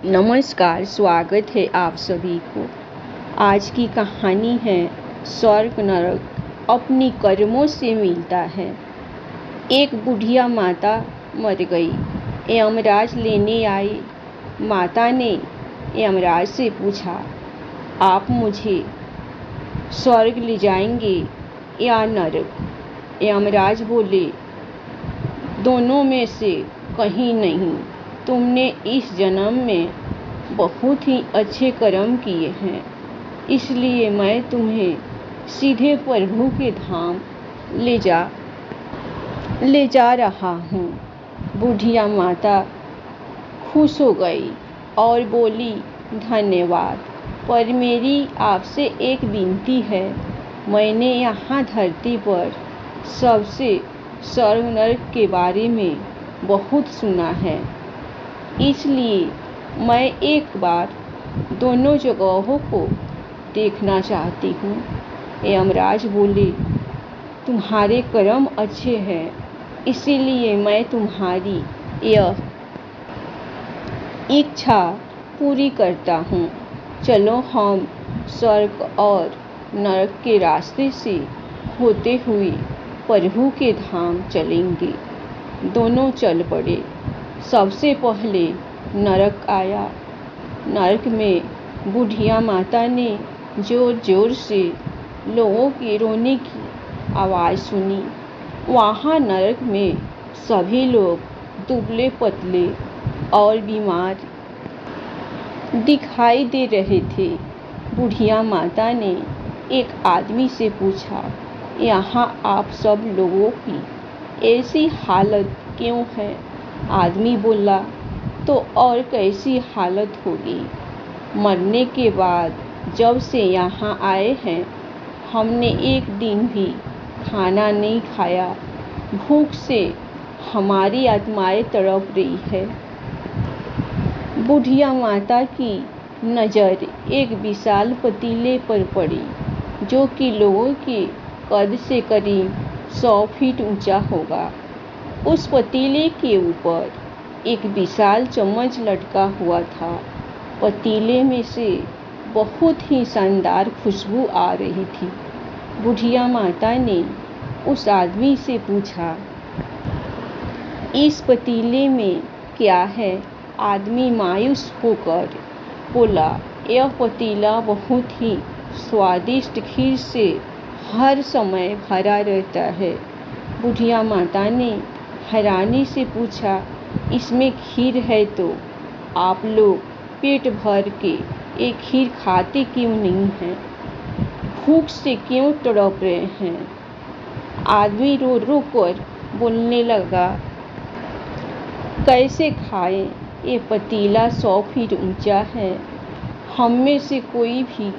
नमस्कार, स्वागत है आप सभी को। आज की कहानी है स्वर्ग नरक अपनी कर्मों से मिलता है। एक बुढ़िया माता मर गई। यमराज लेने आए। माता ने यमराज से पूछा, आप मुझे स्वर्ग ले जाएंगे या नरक? यमराज बोले, दोनों में से कहीं नहीं। तुमने इस जन्म में बहुत ही अच्छे कर्म किए हैं, इसलिए मैं तुम्हें सीधे प्रभु के धाम ले जा रहा हूँ। बुढ़िया माता खुश हो गई और बोली, धन्यवाद, पर मेरी आपसे एक विनती है। मैंने यहाँ धरती पर सबसे स्वर्ग नरक के बारे में बहुत सुना है, इसलिए मैं एक बार दोनों जगहों को देखना चाहती हूँ। यमराज बोले, तुम्हारे कर्म अच्छे हैं, इसीलिए मैं तुम्हारी यह इच्छा पूरी करता हूँ। चलो हम स्वर्ग और नरक के रास्ते से होते हुए प्रभु के धाम चलेंगे। दोनों चल पड़े। सबसे पहले नरक आया। नरक में बुढ़िया माता ने जोर जोर से लोगों के रोने की आवाज़ सुनी। वहाँ नरक में सभी लोग दुबले पतले और बीमार दिखाई दे रहे थे। बुढ़िया माता ने एक आदमी से पूछा, यहाँ आप सब लोगों की ऐसी हालत क्यों है? आदमी बोला, तो और कैसी हालत होगी? मरने के बाद जब से यहाँ आए हैं, हमने एक दिन भी खाना नहीं खाया। भूख से हमारी आत्माएं तड़प रही है। बुढ़िया माता की नज़र एक विशाल पतीले पर पड़ी, जो कि लोगों के कद से करीब 100 फीट ऊंचा होगा। उस पतीले के ऊपर एक विशाल चम्मच लटका हुआ था। पतीले में से बहुत ही शानदार खुशबू आ रही थी। बुढ़िया माता ने उस आदमी से पूछा, इस पतीले में क्या है? आदमी मायूस होकर बोला, यह पतीला बहुत ही स्वादिष्ट खीर से हर समय भरा रहता है। बुढ़िया माता ने हैरानी से पूछा, इसमें खीर है तो आप लोग पेट भर के एक खीर खाते क्यों नहीं हैं? भूख से क्यों तड़प रहे हैं? आदमी रो रो कर बोलने लगा, कैसे खाएं? ये पतीला 100 फीट ऊंचा है। हम में से कोई भी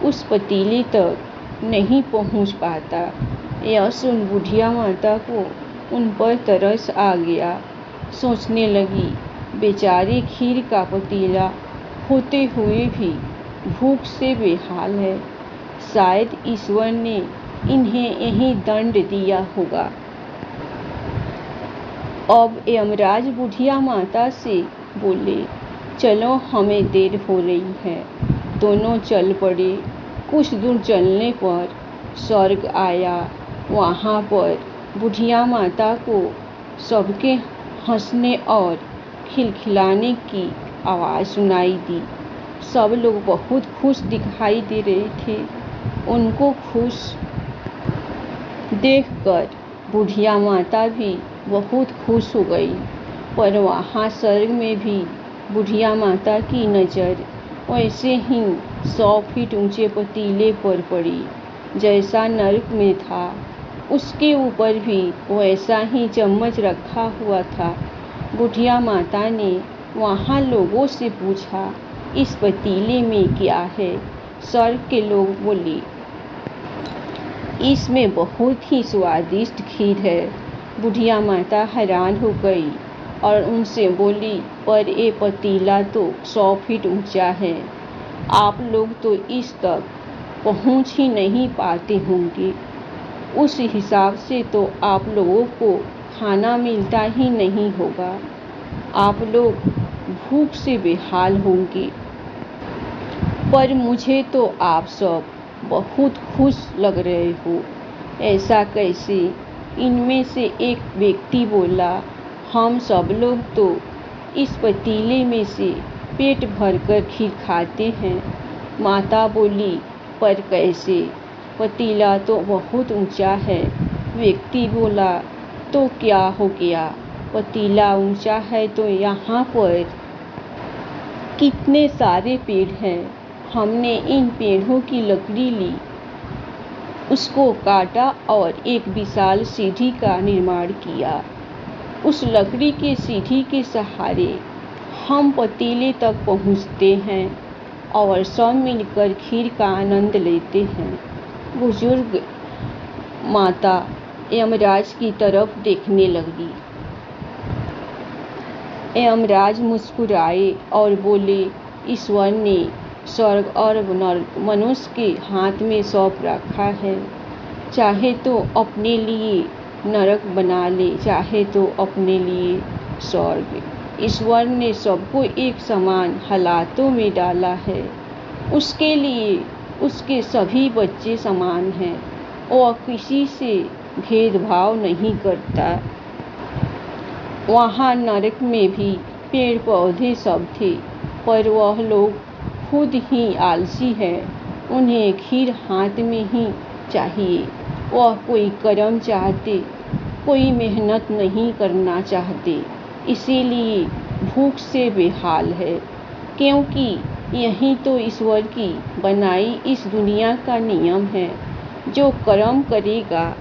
उस पतीले तक नहीं पहुंच पाता। यह सुन बुढ़िया माता को उन पर तरस आ गया। सोचने लगी, बेचारी खीर का पतीला होते हुए भी भूख से बेहाल है। शायद ईश्वर ने इन्हें यही दंड दिया होगा। अब यमराज बुढ़िया माता से बोले, चलो, हमें देर हो रही है। दोनों चल पड़े। कुछ दूर चलने पर स्वर्ग आया। वहाँ पर बुढ़िया माता को सबके हंसने और खिलखिलाने की आवाज़ सुनाई दी। सब लोग बहुत खुश दिखाई दे रहे थे। उनको खुश देखकर बुढ़िया माता भी बहुत खुश हो गई। पर वहाँ स्वर्ग में भी बुढ़िया माता की नज़र वैसे ही 100 फीट ऊंचे पतीले पर पड़ी जैसा नरक में था। उसके ऊपर भी वैसा ही चम्मच रखा हुआ था। बुढ़िया माता ने वहाँ लोगों से पूछा, इस पतीले में क्या है? स्वर्ग के लोग बोले, इसमें बहुत ही स्वादिष्ट खीर है। बुढ़िया माता हैरान हो गई और उनसे बोली, पर ये पतीला तो 100 फीट ऊंचा है। आप लोग तो इस तक पहुंच ही नहीं पाते होंगे। उस हिसाब से तो आप लोगों को खाना मिलता ही नहीं होगा। आप लोग भूख से बेहाल होंगे। पर मुझे तो आप सब बहुत खुश लग रहे हो। ऐसा कैसे? इनमें से एक व्यक्ति बोला, हम सब लोग तो इस पतीले में से पेट भरकर खीर खाते हैं। माता बोली, पर कैसे? पतीला तो बहुत ऊंचा है। व्यक्ति बोला, तो क्या हो गया? पतीला ऊंचा है तो यहाँ पर कितने सारे पेड़ हैं। हमने इन पेड़ों की लकड़ी ली, उसको काटा और एक विशाल सीढ़ी का निर्माण किया। उस लकड़ी के सीढ़ी के सहारे हम पतीले तक पहुँचते हैं और सब मिलकर खीर का आनंद लेते हैं। बुजुर्ग माता यमराज की तरफ देखने लगी। यमराज मुस्कुराए और बोले, ईश्वर ने स्वर्ग और नरक मनुष्य के हाथ में सौंप रखा है। चाहे तो अपने लिए नरक बना ले, चाहे तो अपने लिए स्वर्ग। ईश्वर ने सबको एक समान हालातों में डाला है। उसके लिए उसके सभी बच्चे समान हैं। वह किसी से भेदभाव नहीं करता। वहाँ नरक में भी पेड़ पौधे सब थे, पर वह लोग खुद ही आलसी हैं। उन्हें खीर हाथ में ही चाहिए। वह कोई कर्म चाहते, कोई मेहनत नहीं करना चाहते, इसीलिए भूख से बेहाल है। क्योंकि यही तो ईश्वर की बनाई इस दुनिया का नियम है। जो कर्म करेगा,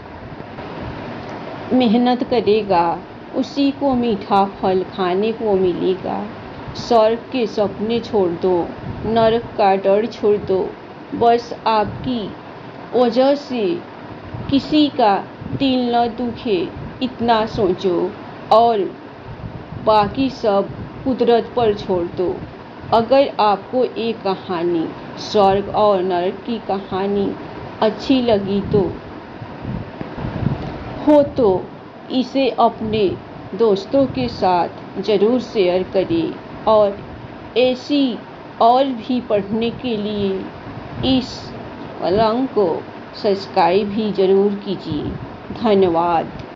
मेहनत करेगा, उसी को मीठा फल खाने को मिलेगा। स्वर्ग के सपने छोड़ दो, नरक का डर छोड़ दो। बस आपकी वजह से किसी का दिल न दुखे, इतना सोचो और बाकी सब कुदरत पर छोड़ दो। अगर आपको ये कहानी, स्वर्ग और नरक की कहानी अच्छी लगी तो इसे अपने दोस्तों के साथ ज़रूर शेयर करें और ऐसी और भी पढ़ने के लिए इस रंग को सब्सक्राइब भी ज़रूर कीजिए। धन्यवाद।